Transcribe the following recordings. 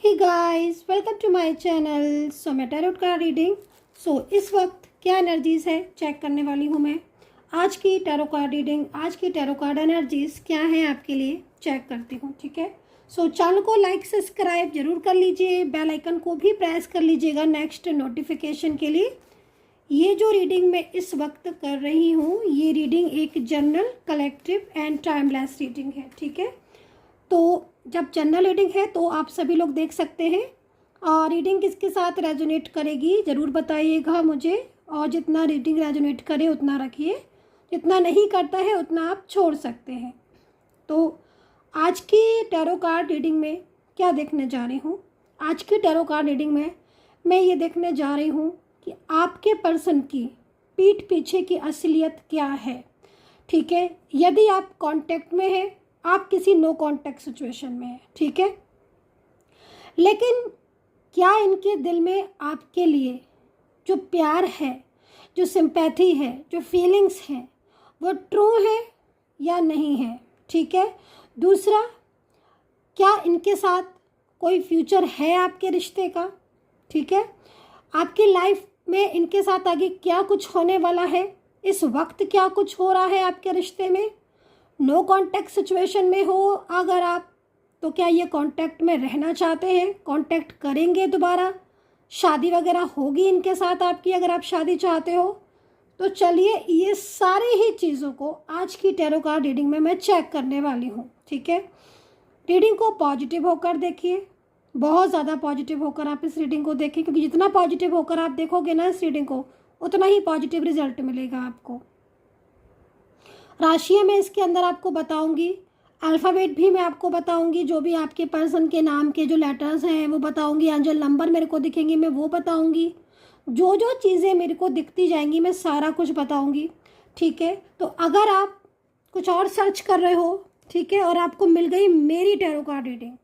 Hey guys, welcome to my channel. So मैं tarot card reading. इस वक्त क्या एनर्जीज है चेक करने वाली हूँ मैं। आज की टैरो कार्ड रीडिंग, आज की टैरो कार्ड एनर्जीज क्या है आपके लिए चेक करती हूँ, ठीक है। चैनल को लाइक सब्सक्राइब जरूर कर लीजिए, बेल आइकन को भी प्रेस कर लीजिएगा नेक्स्ट नोटिफिकेशन के लिए। ये जो रीडिंग मैं इस वक्त कर रही हूँ, ये रीडिंग एक general, collective and timeless reading है, ठीक है। तो जब जनरल रीडिंग है तो आप सभी लोग देख सकते हैं। और रीडिंग किसके साथ रेजोनेट करेगी ज़रूर बताइएगा मुझे। और जितना रीडिंग रेजोनेट करे उतना रखिए, जितना नहीं करता है उतना आप छोड़ सकते हैं। तो आज की टैरो कार्ड रीडिंग में क्या देखने जा रही हूँ, आज की टैरो कार्ड रीडिंग में मैं ये देखने जा रही हूँ कि आपके पर्सन की पीठ पीछे की असलियत क्या है, ठीक है। यदि आप कांटेक्ट में हैं, आप किसी नो कांटेक्ट सिचुएशन में हैं, ठीक है, लेकिन क्या इनके दिल में आपके लिए जो प्यार है, जो सिंपैथी है, जो फीलिंग्स हैं, वो ट्रू है या नहीं है, ठीक है। दूसरा, क्या इनके साथ कोई फ्यूचर है आपके रिश्ते का, ठीक है। आपकी लाइफ में इनके साथ आगे क्या कुछ होने वाला है, इस वक्त क्या कुछ हो रहा है आपके रिश्ते में। नो कांटेक्ट सिचुएशन में हो अगर आप, तो क्या ये कांटेक्ट में रहना चाहते हैं, कांटेक्ट करेंगे दोबारा, शादी वगैरह होगी इनके साथ आपकी अगर आप शादी चाहते हो। तो चलिए ये सारे ही चीज़ों को आज की टैरो कार्ड रीडिंग में मैं चेक करने वाली हूँ, ठीक है। रीडिंग को पॉजिटिव होकर देखिए, बहुत ज़्यादा पॉजिटिव होकर आप इस रीडिंग को देखें, क्योंकि जितना पॉजिटिव होकर आप देखोगे ना इस रीडिंग को, उतना ही पॉजिटिव रिजल्ट मिलेगा आपको। राशियाँ मैं इसके अंदर आपको बताऊंगी, अल्फ़ाबेट भी मैं आपको बताऊंगी, जो भी आपके पर्सन के नाम के जो लेटर्स हैं वो बताऊंगी, एंजल नंबर मेरे को दिखेंगे मैं वो बताऊंगी, जो जो चीज़ें मेरे को दिखती जाएंगी मैं सारा कुछ बताऊंगी, ठीक है। तो अगर आप कुछ और सर्च कर रहे हो, ठीक है, और आपको मिल गई मेरी टैरो कार्ड रीडिंग,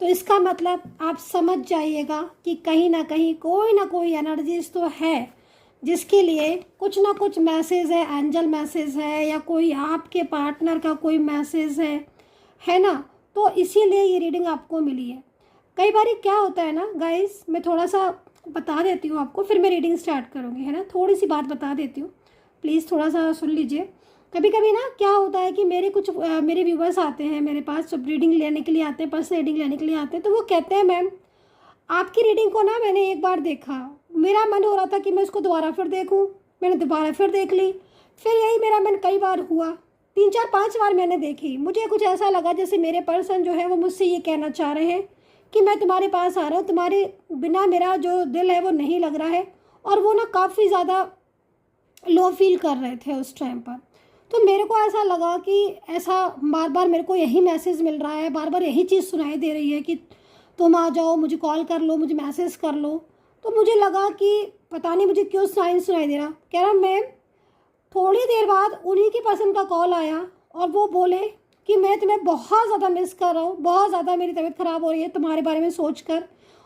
तो इसका मतलब आप समझ जाइएगा कि कहीं ना कोई एनर्जीज तो है जिसके लिए कुछ ना कुछ मैसेज है, एंजल मैसेज है या कोई आपके पार्टनर का कोई मैसेज है ना। तो इसीलिए ये रीडिंग आपको मिली है। कई बार क्या होता है ना गाइस, मैं थोड़ा सा बता देती हूँ आपको, फिर मैं रीडिंग स्टार्ट करूँगी, है ना। थोड़ी सी बात बता देती हूँ, प्लीज़ थोड़ा सा सुन लीजिए। कभी कभी ना क्या होता है कि मेरे व्यूवर्स आते हैं मेरे पास, जब रीडिंग लेने के लिए आते हैं, पर्सनल रीडिंग लेने के लिए आते हैं, तो वो कहते हैं मैम आपकी रीडिंग को ना मैंने एक बार देखा, मेरा मन हो रहा था कि मैं उसको दोबारा फिर देखूं, मैंने दोबारा फिर देख ली, फिर यही मेरा मन कई बार हुआ, 3 4 5 बार मैंने देखी। मुझे कुछ ऐसा लगा जैसे मेरे पर्सन जो है वो मुझसे ये कहना चाह रहे हैं कि मैं तुम्हारे पास आ रहा हूँ, तुम्हारे बिना मेरा जो दिल है वो नहीं लग रहा है। और वो ना काफ़ी ज़्यादा लो फील कर रहे थे उस टाइम पर। तो मेरे को ऐसा लगा कि ऐसा बार बार मेरे को यही मैसेज मिल रहा है, बार बार यही चीज़ सुनाई दे रही है कि तुम आ जाओ, मुझे कॉल कर लो, मुझे मैसेज कर लो। तो मुझे लगा कि पता नहीं मुझे क्यों साइन सुनाई दे रहा। कह रहा मैम, थोड़ी देर बाद उन्हीं की पर्सन का कॉल आया और वो बोले कि मैं तुम्हें बहुत ज़्यादा मिस कर रहा हूँ, बहुत ज़्यादा मेरी तबीयत ख़राब हो रही है तुम्हारे बारे में सोच कर,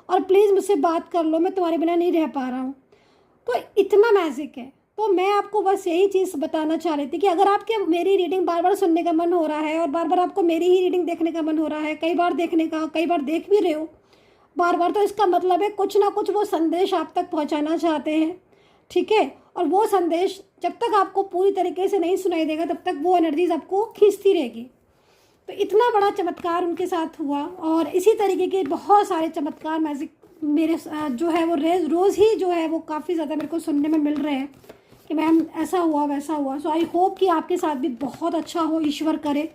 और प्लीज़ मुझसे बात कर लो, मैं तुम्हारे बिना नहीं रह पा रहा हूँ। तो इतना मैजिक है। तो मैं आपको बस यही चीज़ बताना चाह रही थी कि अगर आपके मेरी रीडिंग बार बार सुनने का मन हो रहा है और बार बार आपको मेरी ही रीडिंग देखने का मन हो रहा है, कई बार देखने का, कई बार देख भी रहे हो बार बार, तो इसका मतलब है कुछ ना कुछ वो संदेश आप तक पहुंचाना चाहते हैं, ठीक है। और वो संदेश जब तक आपको पूरी तरीके से नहीं सुनाई देगा तब तक वो एनर्जीज आपको खींचती रहेगी। तो इतना बड़ा चमत्कार उनके साथ हुआ, और इसी तरीके के बहुत सारे चमत्कार मैजिक मेरे जो है वो रोज़ ही जो है वो काफ़ी ज़्यादा मेरे को सुनने में मिल रहे हैं कि मैम ऐसा हुआ वैसा हुआ। सो आई होप कि आपके साथ भी बहुत अच्छा हो, ईश्वर करे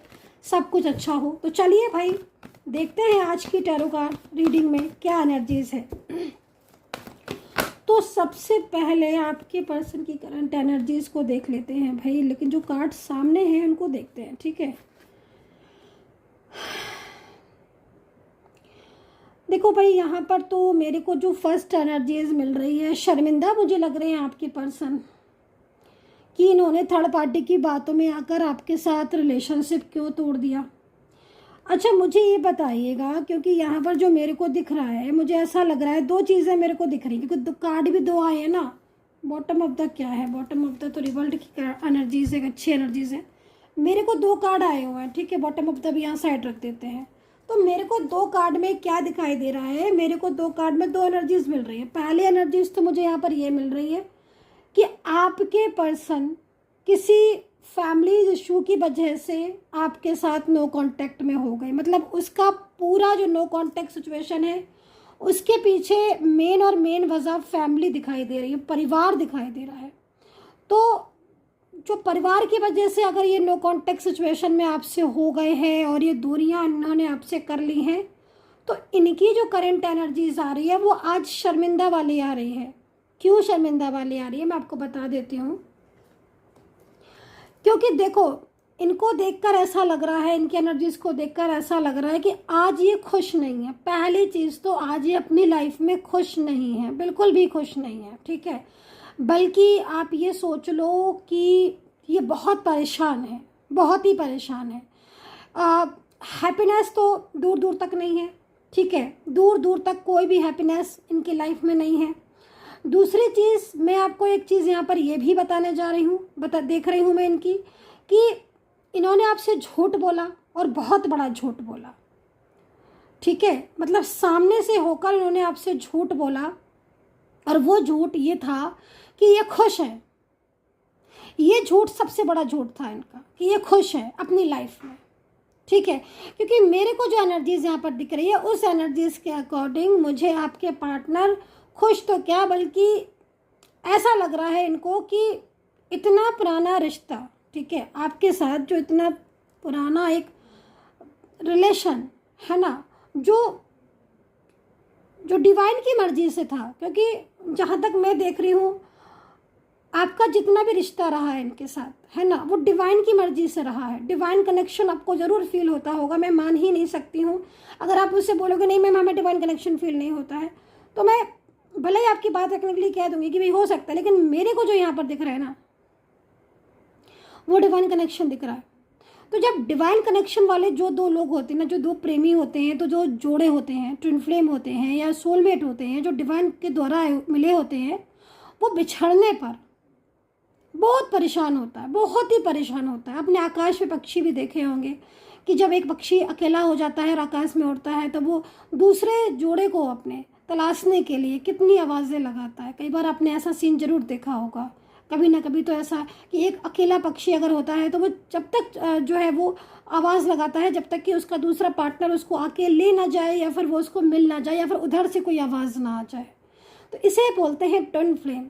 सब कुछ अच्छा हो। तो चलिए भाई देखते हैं आज की टैरो कार्ड रीडिंग में क्या एनर्जीज है। तो सबसे पहले आपके पर्सन की करंट एनर्जीज को देख लेते हैं भाई, लेकिन जो कार्ड सामने हैं उनको देखते हैं, ठीक है। देखो भाई, यहाँ पर तो मेरे को जो फर्स्ट एनर्जीज मिल रही है, शर्मिंदा मुझे लग रहे हैं आपके पर्सन कि इन्होंने थर्ड पार्टी की बातों में आकर आपके साथ रिलेशनशिप क्यों तोड़ दिया। अच्छा मुझे ये बताइएगा, क्योंकि यहाँ पर जो मेरे को दिख रहा है, मुझे ऐसा लग रहा है दो चीज़ें मेरे को दिख रही हैं, क्योंकि कार्ड भी दो आए हैं ना। बॉटम ऑफ द क्या है, बॉटम ऑफ द तो रिवल्ट की एनर्जीज है, अच्छी एनर्जीज है। मेरे को 2 कार्ड आए हुए हैं, ठीक है। बॉटम ऑफ द भी यहाँ साइड रख देते हैं। तो मेरे को 2 कार्ड में क्या दिखाई दे रहा है, मेरे को 2 कार्ड में 2 एनर्जीज मिल रही है। पहली एनर्जीज तो मुझे यहाँ पर ये मिल रही है कि आपके पर्सन किसी फैमिली इशू की वजह से आपके साथ नो कांटेक्ट में हो गए। मतलब उसका पूरा जो नो कांटेक्ट सिचुएशन है उसके पीछे मेन वजह फैमिली दिखाई दे रही है, परिवार दिखाई दे रहा है। तो जो परिवार की वजह से अगर ये नो कांटेक्ट सिचुएशन में आपसे हो गए हैं और ये दूरियां इन्होंने आपसे कर ली हैं, तो इनकी जो करंट एनर्जीज आ रही है वो आज शर्मिंदा वाली आ रही है। क्यों शर्मिंदा वाली आ रही है मैं आपको बता देती हूँ। क्योंकि देखो, इनको देखकर ऐसा लग रहा है, इनकी एनर्जीज को देखकर ऐसा लग रहा है कि आज ये खुश नहीं है। पहली चीज़ तो आज ये अपनी लाइफ में खुश नहीं है, बिल्कुल भी खुश नहीं है, ठीक है। बल्कि आप ये सोच लो कि ये बहुत परेशान है, बहुत ही परेशान है। हैप्पीनेस तो दूर दूर तक नहीं है, ठीक है, दूर दूर तक कोई भी हैप्पीनेस इनकी लाइफ में नहीं है। दूसरी चीज़ मैं आपको एक चीज़ यहाँ पर ये भी बताने जा रही हूँ, देख रही हूँ मैं इनकी कि इन्होंने आपसे झूठ बोला और बहुत बड़ा झूठ बोला, ठीक है। मतलब सामने से होकर इन्होंने आपसे झूठ बोला और वो झूठ ये था कि ये खुश है। ये झूठ सबसे बड़ा झूठ था इनका कि ये खुश है अपनी लाइफ में, ठीक है। क्योंकि मेरे को जो एनर्जीज यहाँ पर दिख रही है उस एनर्जीज के अकॉर्डिंग मुझे आपके पार्टनर खुश तो क्या बल्कि ऐसा लग रहा है इनको कि इतना पुराना रिश्ता, ठीक है, आपके साथ जो इतना पुराना एक रिलेशन है ना, जो डिवाइन की मर्जी से था। क्योंकि जहाँ तक मैं देख रही हूँ आपका जितना भी रिश्ता रहा है इनके साथ, है ना, वो डिवाइन की मर्जी से रहा है। डिवाइन कनेक्शन आपको ज़रूर फील होता होगा, मैं मान ही नहीं सकती हूँ। अगर आप मुझसे बोलोगे नहीं मैम हमें डिवाइन कनेक्शन फील नहीं होता है, तो मैं भले ही आपकी बात रखने के लिए कह दूंगी कि भाई हो सकता है, लेकिन मेरे को जो यहाँ पर दिख रहा है ना वो डिवाइन कनेक्शन दिख रहा है। तो जब डिवाइन कनेक्शन वाले जो 2 लोग होते हैं ना, जो 2 प्रेमी होते हैं, तो जो जोड़े होते हैं, ट्विन फ्लेम होते हैं या सोलमेट होते हैं, जो डिवाइन के द्वारा मिले होते हैं, वो बिछड़ने पर बहुत परेशान होता है, बहुत ही परेशान होता है। अपने आकाश में पक्षी भी देखे होंगे कि जब एक पक्षी अकेला हो जाता है और आकाश में उड़ता है तो वो दूसरे जोड़े को अपने तलाशने के लिए कितनी आवाज़ें लगाता है। कई बार आपने ऐसा सीन जरूर देखा होगा, कभी ना कभी तो ऐसा कि एक अकेला पक्षी अगर होता है तो वो जब तक जो है वो आवाज़ लगाता है जब तक कि उसका दूसरा पार्टनर उसको आके ले ना जाए या फिर वो उसको मिल ना जाए या फिर उधर से कोई आवाज़ ना आ जाए। तो इसे बोलते हैं ट्विन फ्लेम।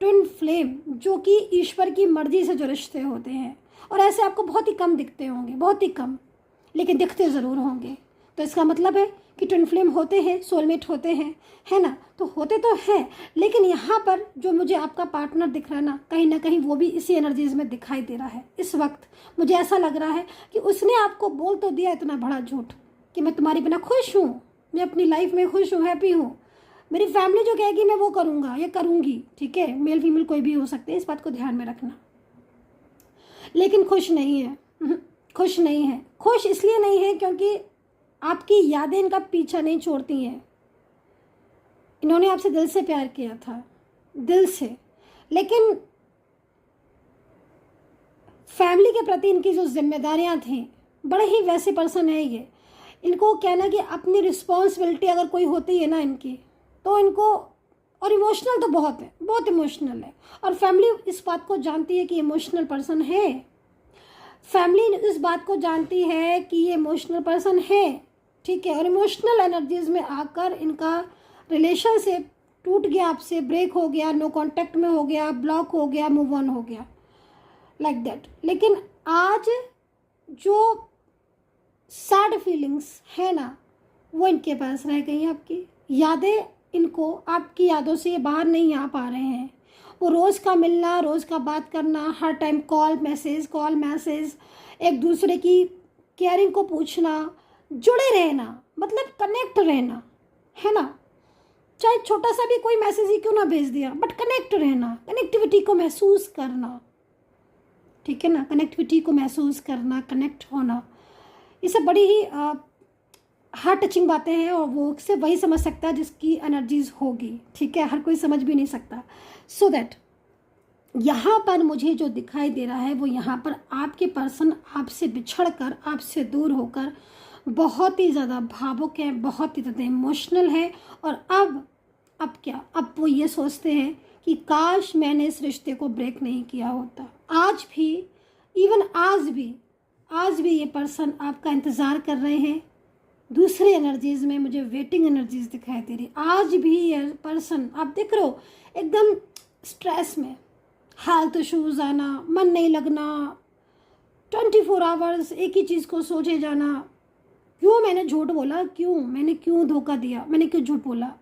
ट्विन फ्लेम जो कि ईश्वर की मर्जी से जो रिश्ते होते हैं, और ऐसे आपको बहुत ही कम दिखते होंगे, बहुत ही कम, लेकिन दिखते ज़रूर होंगे। तो इसका मतलब है कि ट्विन फ्लेम होते हैं, सोलमेट होते हैं, है ना, तो होते तो हैं। लेकिन यहाँ पर जो मुझे आपका पार्टनर दिख रहा है ना कहीं वो भी इसी एनर्जीज में दिखाई दे रहा है। इस वक्त मुझे ऐसा लग रहा है कि उसने आपको बोल तो दिया इतना बड़ा झूठ कि मैं तुम्हारे बिना खुश हूँ, मैं अपनी लाइफ में खुश हूँ, हैप्पी हूँ, मेरी फैमिली जो कहेगी मैं वो करूँगा या करूँगी, ठीक है, मेल फीमेल कोई भी हो सकते हैं, इस बात को ध्यान में रखना। लेकिन खुश नहीं है, खुश नहीं है। खुश इसलिए नहीं है क्योंकि आपकी यादें इनका पीछा नहीं छोड़ती हैं। इन्होंने आपसे दिल से प्यार किया था, दिल से, लेकिन फैमिली के प्रति इनकी जो जिम्मेदारियां थी, बड़े ही वैसे पर्सन है ये। इनको कहना कि अपनी रिस्पॉन्सिबिलिटी अगर कोई होती है ना इनकी, तो इनको, और इमोशनल तो बहुत है, बहुत इमोशनल है, और फैमिली इस बात को जानती है कि इमोशनल पर्सन है। फैमिली इस बात को जानती है कि ये इमोशनल पर्सन है, ठीक है। और इमोशनल एनर्जीज में आकर इनका रिलेशन से टूट गया, आपसे ब्रेक हो गया, नो कांटेक्ट में हो गया, ब्लॉक हो गया, मूव ऑन हो गया, लाइक दैट। लेकिन आज जो सैड फीलिंग्स है ना वो इनके पास रह गई। आपकी यादें, इनको आपकी यादों से ये बाहर नहीं आ पा रहे हैं। वो रोज़ का मिलना, रोज़ का बात करना, हर टाइम कॉल मैसेज, एक दूसरे की केयरिंग को पूछना, जुड़े रहना, मतलब कनेक्ट रहना, है ना। चाहे छोटा सा भी कोई मैसेज ही क्यों ना भेज दिया, बट कनेक्ट रहना, कनेक्टिविटी को महसूस करना, ठीक है ना, कनेक्टिविटी को महसूस करना, कनेक्ट होना, ये सब बड़ी ही हार्ट टचिंग बातें हैं और वो सिर्फ वही समझ सकता है जिसकी एनर्जीज होगी, ठीक है, हर कोई समझ भी नहीं सकता। सो दैट यहाँ पर मुझे जो दिखाई दे रहा है वो यहाँ पर आपके पर्सन आपसे बिछड़ कर, आपसे दूर होकर बहुत ही ज़्यादा भावुक है, बहुत ही ज़्यादा इमोशनल है। और अब क्या, अब वो ये सोचते हैं कि काश मैंने इस रिश्ते को ब्रेक नहीं किया होता। आज भी, इवन आज भी ये पर्सन आपका इंतज़ार कर रहे हैं। दूसरी एनर्जीज में मुझे वेटिंग एनर्जीज दिखाई दे रही। आज भी ये पर्सन, आप देख रहे हो, एकदम स्ट्रेस में, हेल्थ इश्यूज आना, मन नहीं लगना, 24 आवर्स एक ही चीज़ को सोचे जाना। क्यों मैंने झूठ बोला, मैंने क्यों धोखा दिया, मैंने क्यों झूठ बोला,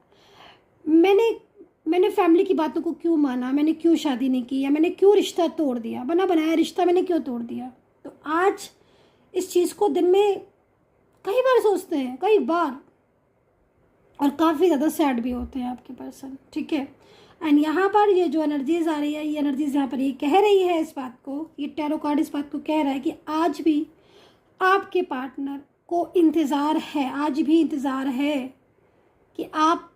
मैंने फैमिली की बातों को क्यों माना, मैंने क्यों शादी नहीं की, या मैंने क्यों रिश्ता तोड़ दिया, बना बनाया रिश्ता मैंने क्यों तोड़ दिया। तो आज इस चीज़ को दिन में कई बार सोचते हैं, कई बार, और काफ़ी ज़्यादा सैड भी होते हैं आपके पर्सन, ठीक है। एंड यहाँ पर ये जो एनर्जीज आ रही है, ये एनर्जीज यहाँ पर ये कह रही है इस बात को, ये टैरो कार्ड इस बात को कह रहा है कि आज भी आपके पार्टनर को इंतज़ार है, आज भी इंतज़ार है कि आप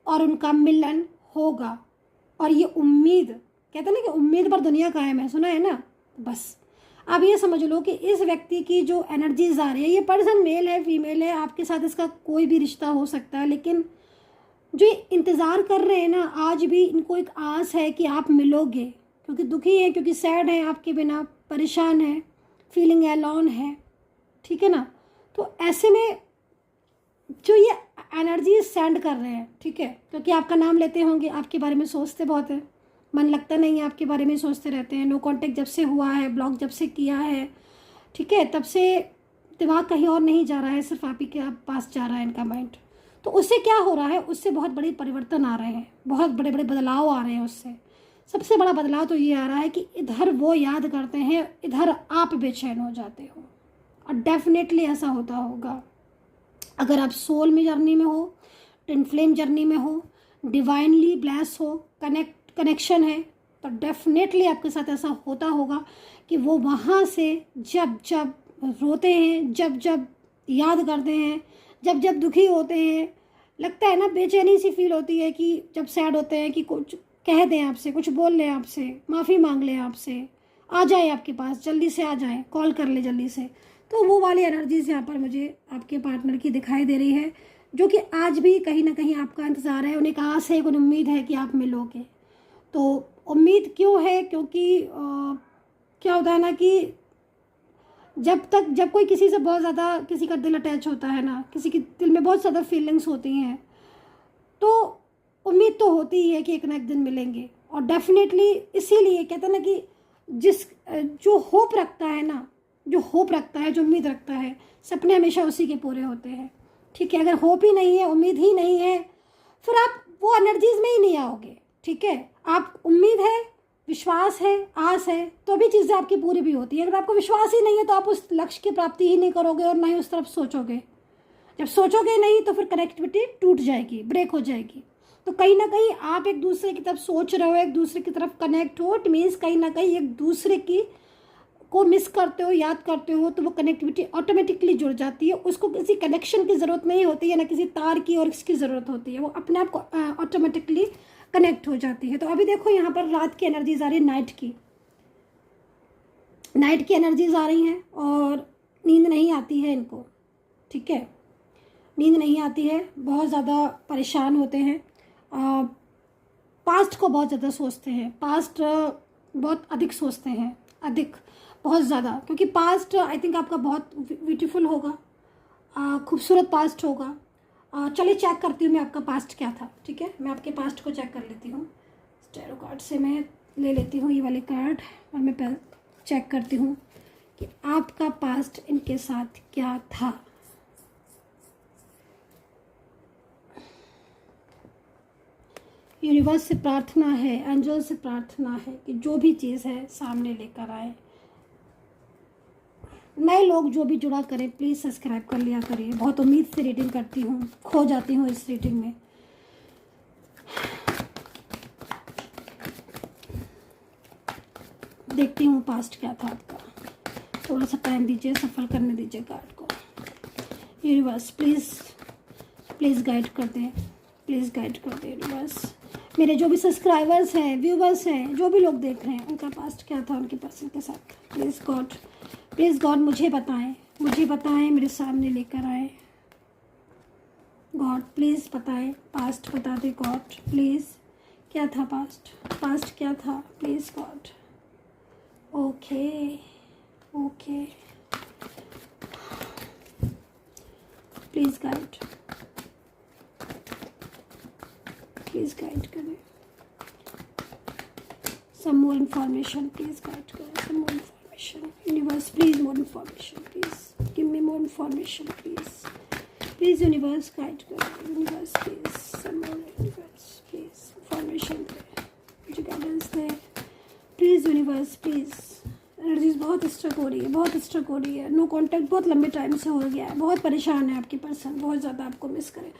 और उनका मिलन होगा। और ये उम्मीद, कहते हैं ना कि उम्मीद पर दुनिया कायम है, सुना है ना। बस अब ये समझ लो कि इस व्यक्ति की जो एनर्जीज आ रही है, ये पर्सन मेल है फीमेल है, आपके साथ इसका कोई भी रिश्ता हो सकता है, लेकिन जो इंतज़ार कर रहे हैं ना, आज भी इनको एक आस है कि आप मिलोगे, क्योंकि दुखी है, क्योंकि सैड है आपके बिना, परेशान है, फीलिंग एलोन है, ठीक है ना। तो ऐसे में जो ये एनर्जी सेंड कर रहे हैं, ठीक है, क्योंकि आपका नाम लेते होंगे, आपके बारे में सोचते बहुत है, मन लगता नहीं है, आपके बारे में सोचते रहते हैं। नो कांटेक्ट जब से हुआ है, ब्लॉक जब से किया है, ठीक है, तब से दिमाग कहीं और नहीं जा रहा है, सिर्फ आप ही के पास जा रहा है इनका माइंड। तो उससे क्या हो रहा है, उससे बहुत बड़े परिवर्तन आ रहे हैं, बहुत बड़े बड़े बदलाव आ रहे हैं उससे। सबसे बड़ा बदलाव तो ये आ रहा है कि इधर वो याद करते हैं, इधर आप बेचैन हो जाते हो। और डेफिनेटली ऐसा होता होगा अगर आप सोल में जर्नी में हो, ट्विन फ्लेम जर्नी में हो, डिवाइनली ब्लेस हो, कनेक्शन है, तो डेफिनेटली आपके साथ ऐसा होता होगा कि वो वहाँ से जब जब रोते हैं, जब जब याद करते हैं, जब जब दुखी होते हैं, लगता है ना बेचैनी सी फील होती है कि जब सैड होते हैं कि कुछ कह दें आपसे, कुछ बोल लें आपसे, माफ़ी मांग लें आपसे, आ जाए आपके पास, जल्दी से आ जाए, कॉल कर ले जल्दी से। तो वो वाली एनर्जीज यहाँ पर मुझे आपके पार्टनर की दिखाई दे रही है, जो कि आज भी कहीं ना कहीं आपका इंतज़ार है, उन्हें एक आस है, एक उम्मीद है कि आप मिलोगे। तो उम्मीद क्यों है, क्योंकि क्या होता है ना कि जब कोई किसी से बहुत ज़्यादा, किसी का दिल अटैच होता है ना, किसी के दिल में बहुत ज़्यादा फीलिंग्स होती हैं, तो उम्मीद तो होती ही है कि एक ना एक दिन मिलेंगे। और डेफिनेटली इसीलिए कहते हैं ना कि जो होप रखता है ना, जो होप रखता है, जो उम्मीद रखता है, सपने हमेशा उसी के पूरे होते हैं, ठीक है। अगर होप ही नहीं है, उम्मीद ही नहीं है, फिर आप वो एनर्जीज में ही नहीं आओगे, ठीक है। आप उम्मीद है, विश्वास है, आस है, तो भी चीज़ें आपकी पूरी भी होती है। अगर आपको विश्वास ही नहीं है तो आप उस लक्ष्य की प्राप्ति ही नहीं करोगे और ना ही उस तरफ सोचोगे। जब सोचोगे नहीं तो फिर कनेक्टिविटी टूट जाएगी, ब्रेक हो जाएगी। तो कहीं ना कहीं आप एक दूसरे की तरफ सोच रहे हो, एक दूसरे की तरफ कनेक्ट हो, इट मीन्स कहीं ना कहीं एक दूसरे की को मिस करते हो, याद करते हो, तो वो कनेक्टिविटी ऑटोमेटिकली जुड़ जाती है। उसको किसी कनेक्शन की ज़रूरत नहीं होती है, ना किसी तार की और इसकी ज़रूरत होती है, वो अपने आप को ऑटोमेटिकली कनेक्ट हो जाती है। तो अभी देखो यहाँ पर रात की एनर्जीज आ रही है, नाइट की एनर्जीज आ रही हैं, और नींद नहीं आती है इनको, ठीक है, नींद नहीं आती है, बहुत ज़्यादा परेशान होते हैं, पास्ट को बहुत ज़्यादा सोचते हैं, पास्ट बहुत अधिक सोचते हैं, अधिक, बहुत ज़्यादा, क्योंकि पास्ट आई थिंक आपका बहुत ब्यूटीफुल होगा, खूबसूरत पास्ट होगा। चलिए चेक करती हूँ मैं आपका पास्ट क्या था, ठीक है, मैं आपके पास्ट को चेक कर लेती हूँ। टैरो कार्ड से मैं ले लेती हूँ ये वाले कार्ड, और मैं चेक करती हूँ कि आपका पास्ट इनके साथ क्या था। यूनिवर्स से प्रार्थना है, एंजल से प्रार्थना है कि जो भी चीज़ है सामने लेकर आए। नए लोग जो भी जुड़ा करें प्लीज़ सब्सक्राइब कर लिया करिए, बहुत उम्मीद से रीडिंग करती हूँ, खो जाती हूँ इस रीडिंग में। देखती हूँ पास्ट क्या था आपका, थोड़ा सा टाइम दीजिए, सफल करने दीजिए कार्ड को। यूनिवर्स प्लीज़ गाइड कर दें, प्लीज़ गाइड कर दें यूनिवर्स, मेरे जो भी सब्सक्राइबर्स हैं, व्यूवर्स हैं, जो भी लोग देख रहे हैं, उनका पास्ट क्या था उनके पर्सन के साथ। प्लीज़ गॉड मुझे बताएं, मेरे सामने लेकर आए। गॉड प्लीज़ बताएं, पास्ट बता दे गॉड प्लीज़, क्या था पास्ट क्या था, please God. Okay please guide करें, some more information, please guide करें, some more information, universe please more information, please give me more information, please universe guide करें, universe please some more, universe please information दे, मुझे guidance they please universe please। Energies बहुत struck हो रही है, no contact बहुत लंबे time से हो गया है, बहुत परेशान है आपकी पर्सन, बहुत ज़्यादा आपको मिस करे।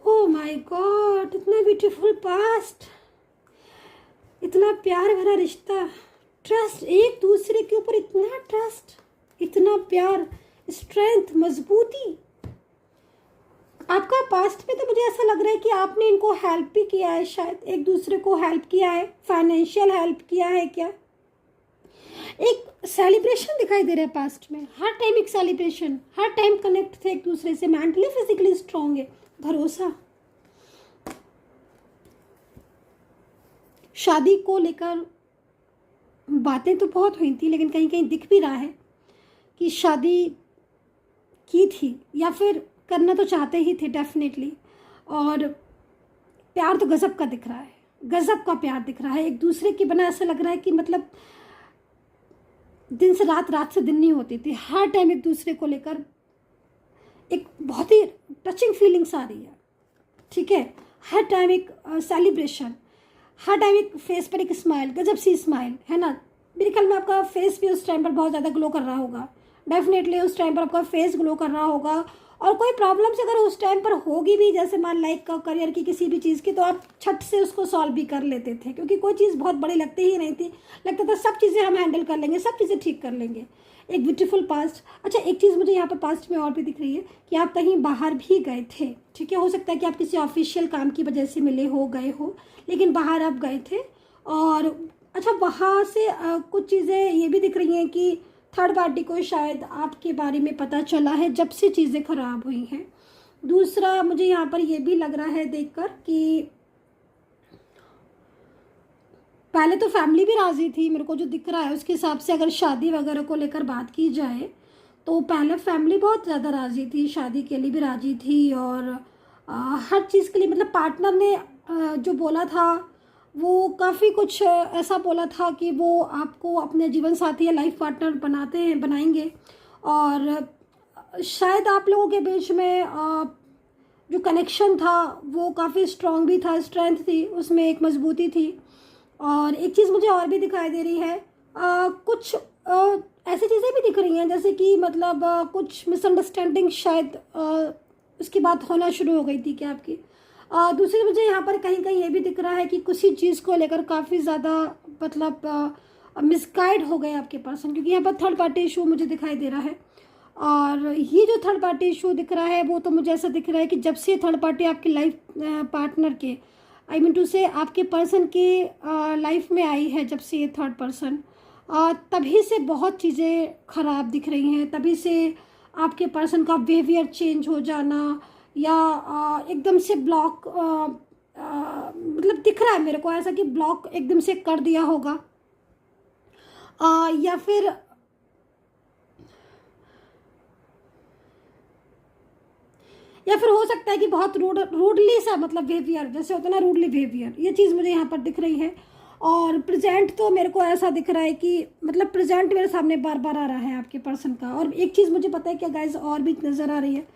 ओह माय गॉड, इतना ब्यूटीफुल पास्ट, इतना प्यार भरा रिश्ता, ट्रस्ट, एक दूसरे के ऊपर इतना ट्रस्ट, इतना प्यार, स्ट्रेंथ, मजबूती। आपका पास्ट में तो मुझे ऐसा लग रहा है कि आपने इनको हेल्प भी किया है, शायद एक दूसरे को हेल्प किया है, फाइनेंशियल हेल्प किया है क्या। एक सेलिब्रेशन दिखाई दे रहा है पास्ट में, हर टाइम एक सेलिब्रेशन, हर टाइम कनेक्ट थे एक दूसरे से, मेंटली फिजिकली स्ट्रांग है, भरोसा। शादी को लेकर बातें तो बहुत हुई थी, लेकिन कहीं कहीं दिख भी रहा है कि शादी की थी या फिर करना तो चाहते ही थे डेफिनेटली, और प्यार तो गजब का दिख रहा है, गजब का प्यार दिख रहा है एक दूसरे के बिना। ऐसा लग रहा है कि मतलब दिन से रात, रात से दिन नहीं होती थी, हर टाइम एक दूसरे को लेकर एक बहुत ही टचिंग फीलिंग्स आ रही है, ठीक है। हर टाइम एक सेलिब्रेशन, हर टाइम एक फेस पर एक स्माइल, गजब सी स्माइल है ना। मेरे ख्याल में आपका फेस भी उस टाइम पर बहुत ज़्यादा ग्लो कर रहा होगा, डेफिनेटली उस टाइम पर आपका फेस ग्लो कर रहा होगा। और कोई प्रॉब्लम्स अगर उस टाइम पर होगी भी, जैसे मान लाइक का करियर की, किसी भी चीज़ की, तो आप छट से उसको सॉल्व भी कर लेते थे, क्योंकि कोई चीज़ बहुत बड़ी लगती ही नहीं थी, लगता था सब चीज़ें हम हैंडल कर लेंगे, सब चीज़ें ठीक कर लेंगे। एक ब्यूटीफुल पास्ट। अच्छा, एक चीज़ मुझे यहाँ पर पास्ट में और भी दिख रही है कि आप कहीं बाहर भी गए थे, ठीक है। हो सकता है कि आप किसी ऑफिशियल काम की वजह से मिले हो, गए हो, लेकिन बाहर आप गए थे। और अच्छा, वहाँ से कुछ चीज़ें ये भी दिख रही हैं कि थर्ड पार्टी को शायद आपके बारे में पता चला है जब से चीज़ें ख़राब हुई हैं। दूसरा, मुझे यहाँ पर ये भी लग रहा है देखकर कि पहले तो फैमिली भी राज़ी थी, मेरे को जो दिख रहा है उसके हिसाब से अगर शादी वगैरह को लेकर बात की जाए तो पहले फैमिली बहुत ज़्यादा राज़ी थी, शादी के लिए भी राज़ी थी, और हर चीज़ के लिए मतलब पार्टनर ने जो बोला था वो काफ़ी कुछ ऐसा बोला था कि वो आपको अपने जीवन साथी या लाइफ पार्टनर बनाएंगे। और शायद आप लोगों के बीच में जो कनेक्शन था वो काफ़ी स्ट्रॉन्ग भी था, स्ट्रेंथ थी उसमें, एक मजबूती थी। और एक चीज़ मुझे और भी दिखाई दे रही है, कुछ ऐसी चीज़ें भी दिख रही हैं जैसे कि मतलब कुछ मिसअंडरस्टैंडिंग शायद उसकी बात होना शुरू हो गई थी क्या आपकी। दूसरी मुझे यहाँ पर कहीं कहीं ये भी दिख रहा है कि किसी चीज़ को लेकर काफ़ी ज़्यादा मतलब मिसगाइड हो गए आपके पर्सन, क्योंकि यहाँ पर थर्ड पार्टी इशू मुझे दिखाई दे रहा है। और ये जो थर्ड पार्टी इशू दिख रहा है वो तो मुझे ऐसा दिख रहा है कि जब से थर्ड पार्टी आपकी लाइफ पार्टनर के, आई मीन टू से आपके पर्सन के लाइफ में आई है, जब से ये थर्ड पर्सन, तभी से बहुत चीज़ें ख़राब दिख रही हैं। तभी से आपके पर्सन का बिहेवियर चेंज हो जाना, या एकदम से ब्लॉक, मतलब दिख रहा है मेरे को ऐसा कि ब्लॉक एकदम से कर दिया होगा, या फिर हो सकता है कि बहुत रूडली सा मतलब बिहेवियर, जैसे होता है ना रूडली बिहेवियर, ये चीज़ मुझे यहाँ पर दिख रही है। और प्रेजेंट तो मेरे को ऐसा दिख रहा है कि मतलब प्रेजेंट मेरे सामने बार बार आ रहा है आपके पर्सन का। और एक चीज़ मुझे पता है क्या गाइस, और भी नज़र आ रही है,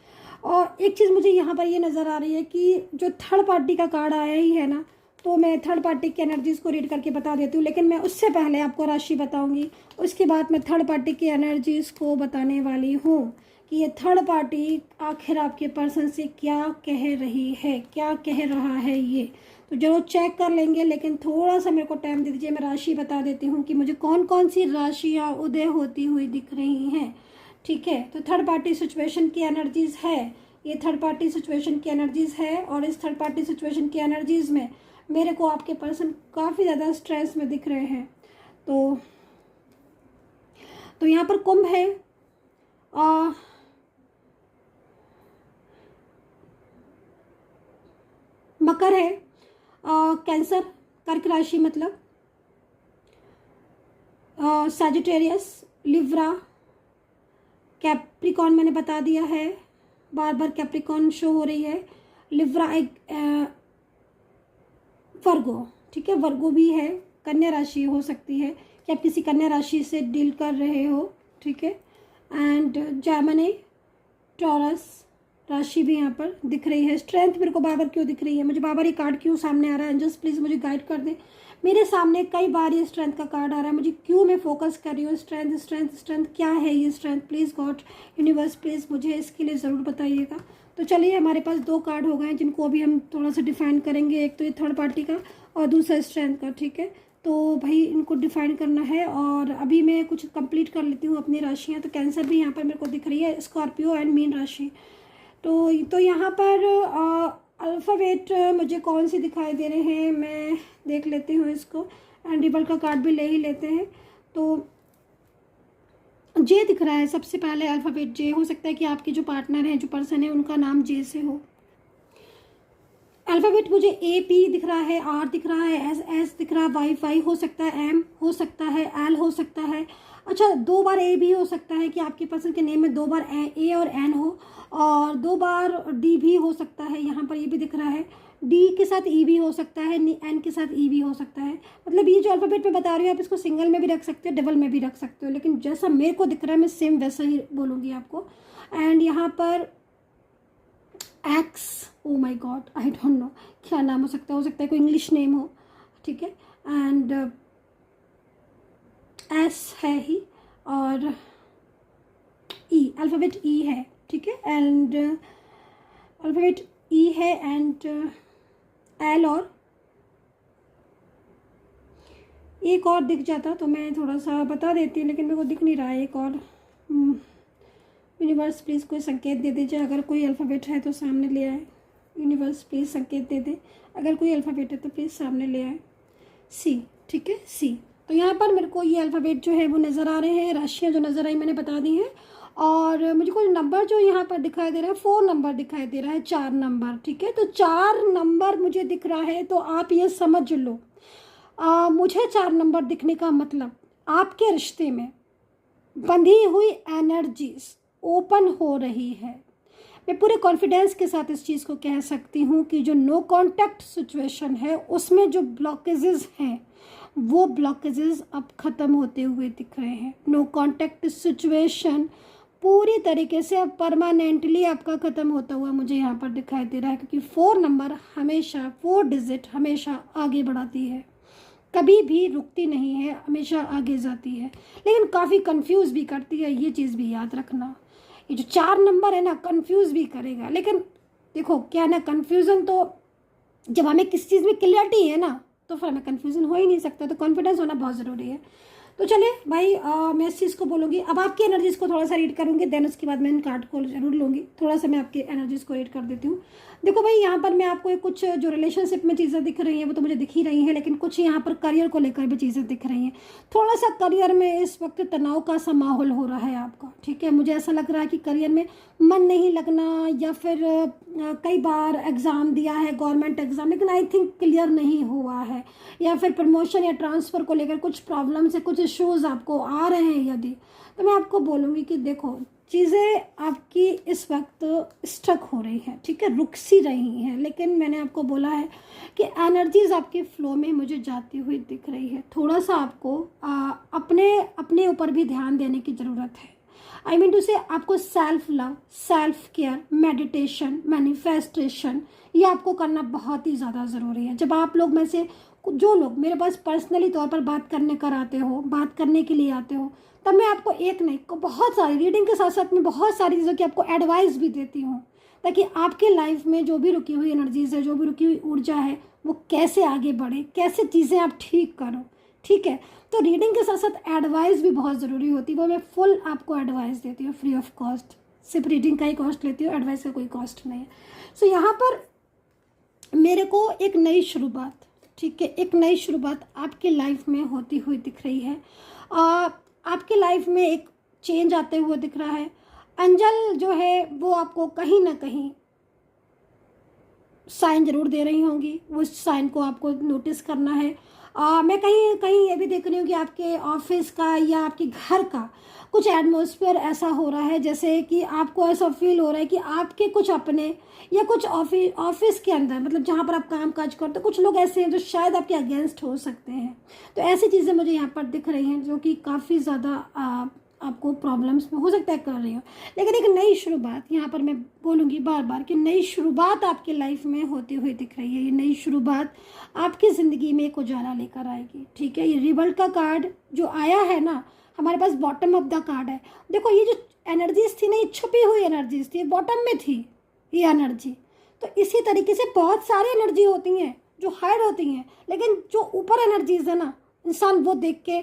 और एक चीज़ मुझे यहाँ पर ये नज़र आ रही है कि जो थर्ड पार्टी का कार्ड आया ही है ना, तो मैं थर्ड पार्टी की एनर्जीज़ को रीड करके बता देती हूँ, लेकिन मैं उससे पहले आपको राशि बताऊँगी, उसके बाद मैं थर्ड पार्टी की एनर्जीज़ को बताने वाली हूँ कि ये थर्ड पार्टी आखिर आपके पर्सन से क्या कह रही है, क्या कह रहा है ये तो जरूर चेक कर लेंगे। लेकिन थोड़ा सा मेरे को टाइम दे दीजिए, मैं राशि बता देती हूँ कि मुझे कौन कौन सी राशियाँ उदय होती हुई दिख रही हैं, ठीक है। तो थर्ड पार्टी सिचुएशन की एनर्जीज़ है, ये थर्ड पार्टी सिचुएशन की एनर्जीज़ है। और इस थर्ड पार्टी सिचुएशन की एनर्जीज़ में मेरे को आपके पर्सन काफ़ी ज़्यादा स्ट्रेस में दिख रहे हैं। तो यहाँ पर कुंभ है, मकर है, कैंसर, कर्क राशि मतलब, सैजिटेरियस, लिब्रा, कैप्रिकॉन मैंने बता दिया है, बार बार कैप्रिकॉन शो हो रही है, लिब्रा एक वर्गो, ठीक है, वर्गो भी है, कन्या राशि हो सकती है कि आप किसी कन्या राशि से डील कर रहे हो, ठीक है, एंड जेमिनी, टॉरस राशि भी यहाँ पर दिख रही है। स्ट्रेंथ मेरे को बार बार क्यों दिख रही है, मुझे बार बार ये कार्ड क्यों सामने आ रहा है, एंजल्स प्लीज़ मुझे गाइड कर दें। मेरे सामने कई बार ये स्ट्रेंथ का कार्ड आ रहा है, मुझे क्यों मैं फोकस कर रही हूँ, स्ट्रेंथ स्ट्रेंथ स्ट्रेंथ क्या है ये strength, please God universe please मुझे इसके लिए ज़रूर बताइएगा। तो चलिए हमारे पास 2 कार्ड हो गए हैं जिनको अभी हम थोड़ा सा डिफाइन करेंगे, एक तो ये थर्ड पार्टी का और दूसरा स्ट्रेंथ का, ठीक है। तो भाई इनको डिफाइन करना है और अभी मैं कुछ कंप्लीट कर लेती हूँ अपनी राशियाँ। तो कैंसर भी यहाँ पर मेरे को दिख रही है, स्कॉर्पियो एंड मीन राशि। तो यहाँ पर अल्फ़ाबेट मुझे कौन सी दिखाई दे रहे हैं, मैं देख लेती हूँ इसको, एंड रिबल का कार्ड भी ले ही लेते हैं। तो जे दिख रहा है सबसे पहले, अल्फ़ाबेट जे। हो सकता है कि आपके जो पार्टनर हैं, जो पर्सन है, उनका नाम जे से हो। अल्फ़ाबेट मुझे ए पी दिख रहा है, आर दिख रहा है, एस एस दिख रहा है, वाई वाई हो सकता है, एम हो सकता है, एल हो सकता है। अच्छा 2 बार ए भी हो सकता है कि आपके पर्सन के नेम में 2 बार ए और एन हो, और 2 बार डी भी हो सकता है, यहाँ पर ये भी दिख रहा है। डी के साथ ई भी हो सकता है, एन के साथ ई भी हो सकता है। मतलब ये जो अल्फ़ाबेट मैं बता रही हूँ आप इसको सिंगल में भी रख सकते हो, डबल में भी रख सकते हो, लेकिन जैसा मेरे को दिख रहा है मैं सेम वैसा ही बोलूँगी आपको। एंड यहाँ पर x, oh my God I don't know क्या नाम हो सकता है कोई इंग्लिश नेम हो, ठीक है। एंड एस है ही, और ई, अल्फ़ाबेट ई है, ठीक है, एंड अल्फ़ाबेट ई है, एंड एल, और एक और दिख जाता तो मैं थोड़ा सा बता देती, लेकिन मेरे को दिख नहीं रहा है एक और। यूनिवर्स प्लीज़ कोई संकेत दे दीजिए, अगर कोई अल्फ़ाबेट है तो सामने ले आए। यूनिवर्स प्लीज़ संकेत दे दे, अगर कोई अल्फ़ाबेट है तो प्लीज़ सामने ले आए। सी, ठीक है, सी। तो यहाँ पर मेरे को ये अल्फ़ाबेट जो है वो नज़र आ रहे हैं, राशियाँ जो नज़र आई मैंने बता दी हैं, और मुझे कोई नंबर जो यहाँ पर दिखाई दे रहा है 4 नंबर दिखाई दे रहा है, 4 नंबर, ठीक है। तो 4 नंबर मुझे दिख रहा है, तो आप ये समझ लो मुझे 4 नंबर दिखने का मतलब आपके रिश्ते में बंधी हुई एनर्जीज ओपन हो रही है। मैं पूरे कॉन्फिडेंस के साथ इस चीज़ को कह सकती हूँ कि जो नो कॉन्टैक्ट सिचुएशन है उसमें जो ब्लॉकेजेस हैं वो ब्लॉकेजेस अब ख़त्म होते हुए दिख रहे हैं। नो कॉन्टैक्ट सिचुएशन पूरी तरीके से अब परमानेंटली आपका ख़त्म होता हुआ मुझे यहाँ पर दिखाई दे रहा है, क्योंकि 4 नंबर हमेशा, 4 डिजिट हमेशा आगे बढ़ाती है, कभी भी रुकती नहीं है, हमेशा आगे जाती है, लेकिन काफ़ी कंफ्यूज भी करती है, ये चीज़ भी याद रखना। ये जो 4 नंबर है ना कंफ्यूज भी करेगा, लेकिन देखो क्या ना, कन्फ्यूज़न तो जब हमें किस चीज़ में क्लियरिटी है ना तो फिर हमें कन्फ्यूज़न हो ही नहीं सकता, तो कॉन्फिडेंस होना बहुत ज़रूरी है। तो चलिए भाई मैं इस चीज़ को बोलूँगी, अब आपकी एनर्जीज़ को थोड़ा सा रीड करूँगी, देन उसके बाद मैं इन कार्ड को जरूर लूँगी। थोड़ा सा मैं आपकी एनर्जीज़ को रीड कर देती हूँ। देखो भाई यहाँ पर मैं आपको कुछ जो रिलेशनशिप में चीज़ें दिख रही हैं वो तो मुझे दिख ही रही हैं, लेकिन कुछ यहाँ पर करियर को लेकर भी चीज़ें दिख रही हैं। थोड़ा सा करियर में इस वक्त तनाव का सा माहौल हो रहा है आपका, ठीक है। मुझे ऐसा लग रहा है कि करियर में मन नहीं लगना, या फिर कई बार एग्ज़ाम दिया है गवर्नमेंट एग्ज़ाम, लेकिन आई थिंक क्लियर नहीं हुआ है, या फिर प्रमोशन या ट्रांसफ़र को लेकर कुछ प्रॉब्लम से कुछ इश्यूज़ आपको आ रहे हैं यदि, तो मैं आपको बोलूँगी कि देखो चीज़ें आपकी इस वक्त स्टक हो रही हैं, ठीक है, रुक सी रही हैं, लेकिन मैंने आपको बोला है कि एनर्जीज़ आपके फ्लो में मुझे जाती हुई दिख रही है। थोड़ा सा आपको अपने ऊपर भी ध्यान देने की ज़रूरत है। आई मीन टू से आपको self love, self care, meditation, manifestation ये आपको करना बहुत ही ज़्यादा ज़रूरी है। जब आप लोग में से जो लोग मेरे पास पर्सनली तौर पर बात करने के लिए आते हो, तब मैं आपको एक नहीं को बहुत सारी रीडिंग के साथ साथ में बहुत सारी चीज़ों की आपको एडवाइस भी देती हूँ, ताकि आपके लाइफ में जो भी रुकी हुई एनर्जीज है, जो भी रुकी हुई ऊर्जा है, वो कैसे आगे बढ़े, कैसे चीज़ें आप ठीक करो, ठीक है। तो रीडिंग के साथ साथ एडवाइस भी बहुत ज़रूरी होती है, वो मैं फुल आपको एडवाइस देती हूँ फ्री ऑफ कॉस्ट। सिर्फ रीडिंग का ही कॉस्ट लेती हूँ, एडवाइस का कोई कॉस्ट नहीं है। सो यहाँ पर मेरे को एक नई शुरुआत, ठीक है, एक नई शुरुआत आपकी लाइफ में होती हुई दिख रही है। आपकी लाइफ में एक चेंज आते हुए दिख रहा है। अंजल जो है वो आपको कहीं ना कहीं साइन ज़रूर दे रही होंगी, उस साइन को आपको नोटिस करना है। मैं कहीं कहीं ये भी देख रही हूँ कि आपके ऑफिस का या आपके घर का कुछ एटमॉस्फेयर ऐसा हो रहा है जैसे कि आपको ऐसा फील हो रहा है कि आपके कुछ अपने या कुछ ऑफिस के अंदर, मतलब जहाँ पर आप काम काज करते हो, कुछ लोग ऐसे हैं जो शायद आपके अगेंस्ट हो सकते हैं। तो ऐसी चीज़ें मुझे यहाँ पर दिख रही हैं जो कि काफ़ी ज़्यादा आपको प्रॉब्लम्स में हो सकता है कर रही हो। लेकिन एक नई शुरुआत, यहाँ पर मैं बोलूँगी बार बार कि नई शुरुआत आपकी लाइफ में होती हुई दिख रही है। ये नई शुरुआत आपकी ज़िंदगी में एक उजाला लेकर आएगी। ठीक है, ये रिवल्ट का कार्ड जो आया है ना, हमारे पास बॉटम ऑफ द कार्ड है। देखो ये जो एनर्जीज थी ना, ये छुपी हुई एनर्जीज थी, बॉटम में थी ये एनर्जी। तो इसी तरीके से बहुत सारी एनर्जी होती हैं जो हाइड होती हैं, लेकिन जो ऊपर एनर्जीज है ना, इंसान वो देख के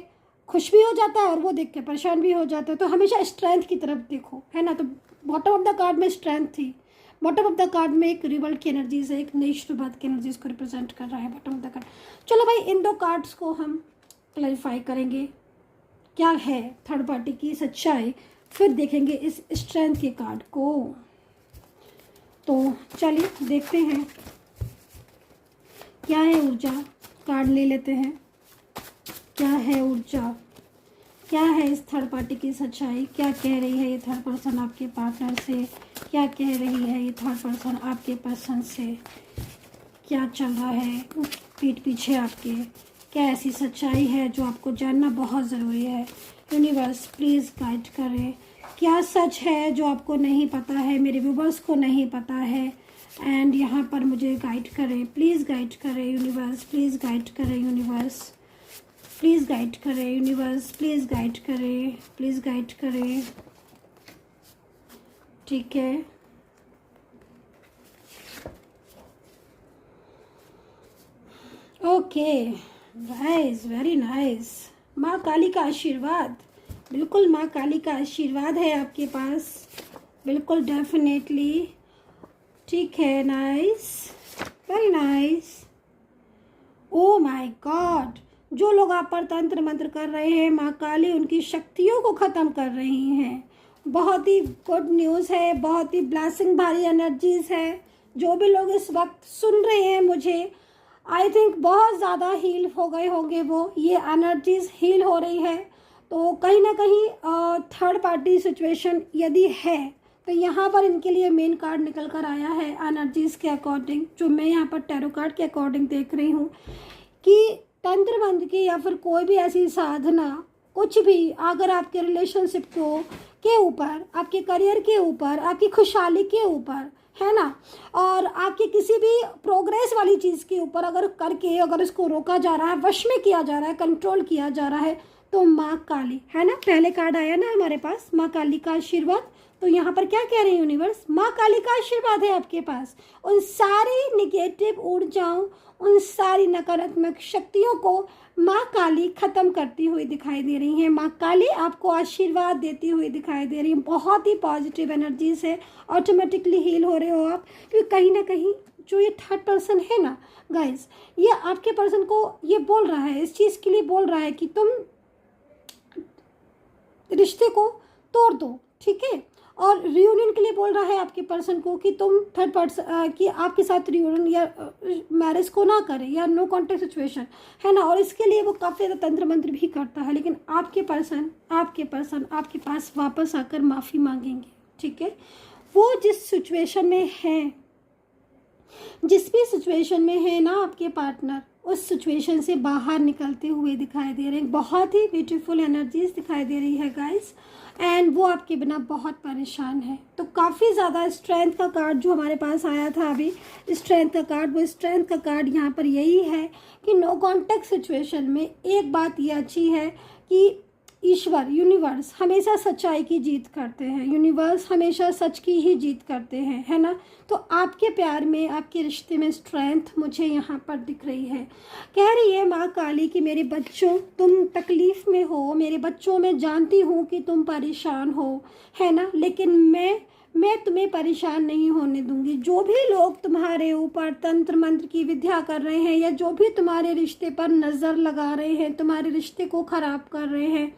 खुश भी हो जाता है और वो देख के परेशान भी हो जाता है। तो हमेशा स्ट्रेंथ की तरफ देखो, है ना। तो बॉटम ऑफ द कार्ड में स्ट्रेंथ थी, बॉटम ऑफ द कार्ड में एक रिवल्ट की एनर्जीज है, एक नई शुरुआत की एनर्जीज को रिप्रेजेंट कर रहा है बॉटम ऑफ द कार्ड। चलो भाई, इन दो कार्ड्स को हम क्लैरिफाई करेंगे, क्या है थर्ड पार्टी की सच्चाई, फिर देखेंगे इस स्ट्रेंथ के कार्ड को। तो चलिए देखते हैं क्या है ऊर्जा। कार्ड ले लेते हैं, क्या है ऊर्जा, क्या है इस थर्ड पार्टी की सच्चाई, क्या कह रही है ये थर्ड पर्सन आपके पार्टनर से, क्या कह रही है ये थर्ड पर्सन आपके पर्सन से, क्या चल रहा है पीठ पीछे आपके, क्या ऐसी सच्चाई है जो आपको जानना बहुत ज़रूरी है। यूनिवर्स प्लीज़ गाइड करें, क्या सच है जो आपको नहीं पता है, मेरे व्यूवर्स को नहीं पता है, एंड यहाँ पर मुझे गाइड करें, प्लीज़ गाइड करें यूनिवर्स, प्लीज़ गाइड करें यूनिवर्स, प्लीज़ गाइड करें यूनिवर्स, प्लीज़ गाइड करें, प्लीज़ गाइड करें। ठीक है, ओके, नाइस, वेरी नाइस। माँ काली का आशीर्वाद, बिल्कुल माँ काली का आशीर्वाद है आपके पास, बिल्कुल डेफिनेटली। ठीक है, nice, very nice. Oh my God, जो लोग आप पर तंत्र मंत्र कर रहे हैं, माँ काली उनकी शक्तियों को ख़त्म कर रही हैं। बहुत ही गुड न्यूज़ है, बहुत ही ब्लेसिंग भारी एनर्जीज है। जो भी लोग इस वक्त सुन रहे हैं मुझे, आई थिंक बहुत ज़्यादा हील हो गए होंगे, वो ये एनर्जीज हील हो रही है। तो कहीं ना कहीं थर्ड पार्टी सिचुएशन यदि है तो यहाँ पर इनके लिए मेन कार्ड निकल कर आया है एनर्जीज के अकॉर्डिंग, जो मैं यहाँ पर टैरो कार्ड के अकॉर्डिंग देख रही हूँ कि तंत्र मंत्र की या फिर कोई भी ऐसी साधना, कुछ भी अगर आपके रिलेशनशिप के ऊपर, आपके करियर के ऊपर, आपकी खुशहाली के ऊपर, है ना, और आपकी किसी भी प्रोग्रेस वाली चीज़ के ऊपर अगर करके अगर इसको रोका जा रहा है, वश में किया जा रहा है, कंट्रोल किया जा रहा है, तो माँ काली, है ना, पहले कार्ड आया ना हमारे पास, माँ काली का आशीर्वाद। तो यहाँ पर क्या कह रहे हैं यूनिवर्स, माँ काली का आशीर्वाद है आपके पास। उन सारी निगेटिव ऊर्जाओं, उन सारी नकारात्मक शक्तियों को माँ काली ख़त्म करती हुई दिखाई दे रही हैं। माँ काली आपको आशीर्वाद देती हुई दिखाई दे रही है। बहुत ही पॉजिटिव एनर्जी से ऑटोमेटिकली हील हो रहे हो आप, क्योंकि कहीं ना कहीं जो ये थर्ड पर्सन है ना गाइस, ये आपके पर्सन को ये बोल रहा है, इस चीज़ के लिए बोल रहा है कि तुम रिश्ते को तोड़ दो, ठीक है, और रियूनियन के लिए बोल रहा है आपके पर्सन को कि तुम थर्ड पर्सन कि आपके साथ रियूनियन या मैरिज को ना करें या नो कॉन्टेक्ट सिचुएशन, है ना। और इसके लिए वो काफ़ी ज़्यादा तंत्र मंत्र भी करता है, लेकिन आपके पर्सन आपके पास वापस आकर माफ़ी मांगेंगे। ठीक है, वो जिस सिचुएशन में है, जिस भी सिचुएशन में है ना आपके पार्टनर, उस सिचुएशन से बाहर निकलते हुए दिखाई दे रहे हैं। बहुत ही ब्यूटीफुल एनर्जीज दिखाई दे रही है गाइस, एंड वो आपके बिना बहुत परेशान है। तो काफ़ी ज़्यादा स्ट्रेंथ का कार्ड जो हमारे पास आया था अभी, स्ट्रेंथ का कार्ड, वो स्ट्रेंथ का कार्ड यहाँ पर यही है कि नो कॉन्टेक्ट सिचुएशन में एक बात ये अच्छी है कि ईश्वर, यूनिवर्स हमेशा सच्चाई की जीत करते हैं, यूनिवर्स हमेशा सच की ही जीत करते हैं, है ना। तो आपके प्यार में, आपके रिश्ते में स्ट्रेंथ मुझे यहाँ पर दिख रही है। कह रही है माँ काली कि मेरे बच्चों, तुम तकलीफ़ में हो, मेरे बच्चों, मैं जानती हूँ कि तुम परेशान हो, है ना, लेकिन मैं मैं तुम्हें परेशान नहीं होने दूंगी। जो भी लोग तुम्हारे ऊपर तंत्र मंत्र की विद्या कर रहे हैं या जो भी तुम्हारे रिश्ते पर नज़र लगा रहे हैं, तुम्हारे रिश्ते को ख़राब कर रहे हैं,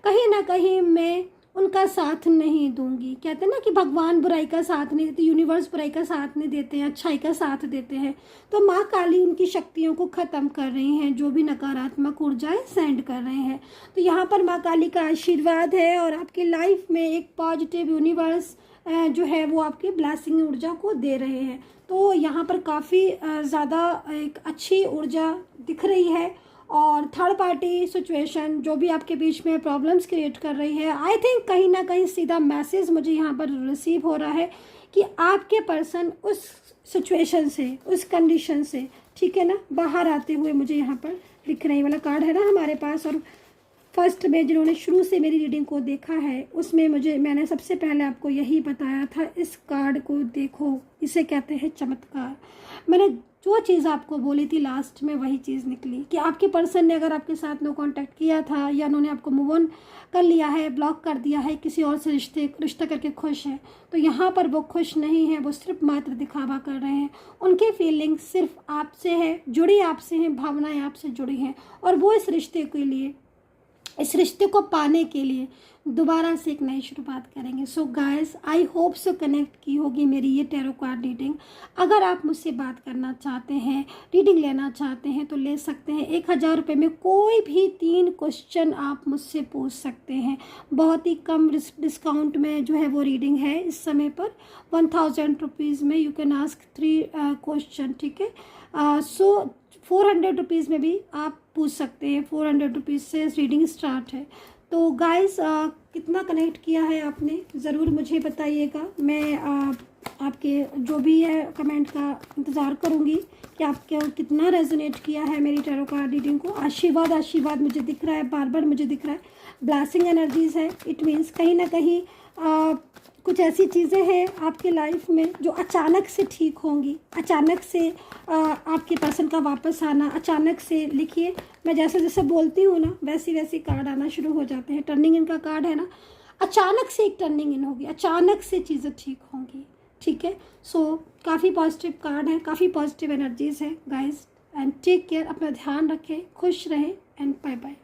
कहीं ना कहीं मैं उनका साथ नहीं दूंगी। कहते हैं ना कि भगवान बुराई का साथ नहीं देते, यूनिवर्स बुराई का साथ नहीं देते हैं, अच्छाई का साथ देते हैं। तो माँ काली उनकी शक्तियों को ख़त्म कर रही हैं, जो भी नकारात्मक ऊर्जाएं सेंड कर रहे हैं। तो यहाँ पर माँ काली का आशीर्वाद है और आपकी लाइफ में एक पॉजिटिव यूनिवर्स जो है वो आपकी ब्लेसिंग ऊर्जा को दे रहे हैं। तो यहाँ पर काफ़ी ज़्यादा एक अच्छी ऊर्जा दिख रही है। और थर्ड पार्टी सिचुएशन जो भी आपके बीच में प्रॉब्लम्स क्रिएट कर रही है, आई थिंक कहीं ना कहीं सीधा मैसेज मुझे यहाँ पर रिसीव हो रहा है कि आपके पर्सन उस सिचुएशन से, उस कंडीशन से, ठीक है ना, बाहर आते हुए मुझे यहाँ पर दिख रही वाला कार्ड है ना हमारे पास। और फर्स्ट में जिन्होंने शुरू से मेरी रीडिंग को देखा है उसमें मैंने सबसे पहले आपको यही बताया था, इस कार्ड को देखो, इसे कहते हैं चमत्कार। मैंने जो चीज़ आपको बोली थी लास्ट में वही चीज़ निकली कि आपके पर्सन ने अगर आपके साथ नो कांटेक्ट किया था या उन्होंने आपको मूव ऑन कर लिया है, ब्लॉक कर दिया है, किसी और से रिश्ता करके खुश है, तो यहाँ पर वो खुश नहीं है, वो सिर्फ मात्र दिखावा कर रहे हैं। उनकी फीलिंग सिर्फ आपसे है, जुड़ी आपसे हैं, भावनाएं आपसे जुड़ी हैं और वो इस रिश्ते के लिए, इस रिश्ते को पाने के लिए दोबारा से एक नई शुरुआत करेंगे। So guys, I hope so connect की होगी मेरी ये टैरो कार्ड रीडिंग। अगर आप मुझसे बात करना चाहते हैं, रीडिंग लेना चाहते हैं तो ले सकते हैं। 1000 रुपये में कोई भी 3 क्वेश्चन आप मुझसे पूछ सकते हैं। बहुत ही कम डिस्काउंट में जो है वो रीडिंग है इस समय पर। 1000 रुपीज़ में यू कैन आस्क 3 क्वेश्चन, ठीक है। सो 400 रुपीज़ में भी आप पूछ सकते हैं। 400 रुपीज़ से रीडिंग स्टार्ट है। तो गाइस, कितना कनेक्ट किया है आपने ज़रूर मुझे बताइएगा। मैं आपके जो भी है कमेंट का इंतज़ार करूँगी कि आपके कितना रेजोनेट किया है मेरी टैरो कार्ड रीडिंग को। आशीर्वाद मुझे दिख रहा है, बार बार मुझे दिख रहा है। ब्लेसिंग एनर्जीज़ है, इट मीन्स कहीं ना कहीं कुछ ऐसी चीज़ें हैं आपकी लाइफ में जो अचानक से ठीक होंगी, अचानक से आपके पर्सन का वापस आना, अचानक से, लिखिए मैं जैसे जैसे बोलती हूँ ना वैसी वैसी कार्ड आना शुरू हो जाते हैं। टर्निंग इन का कार्ड है ना, अचानक से एक टर्निंग इन होगी, अचानक से चीज़ें ठीक होंगी, ठीक है। सो काफ़ी पॉजिटिव कार्ड है, काफ़ी पॉजिटिव एनर्जीज़ है गाइस। एंड टेक केयर, अपना ध्यान रखें, खुश रहें एंड बाय बाय।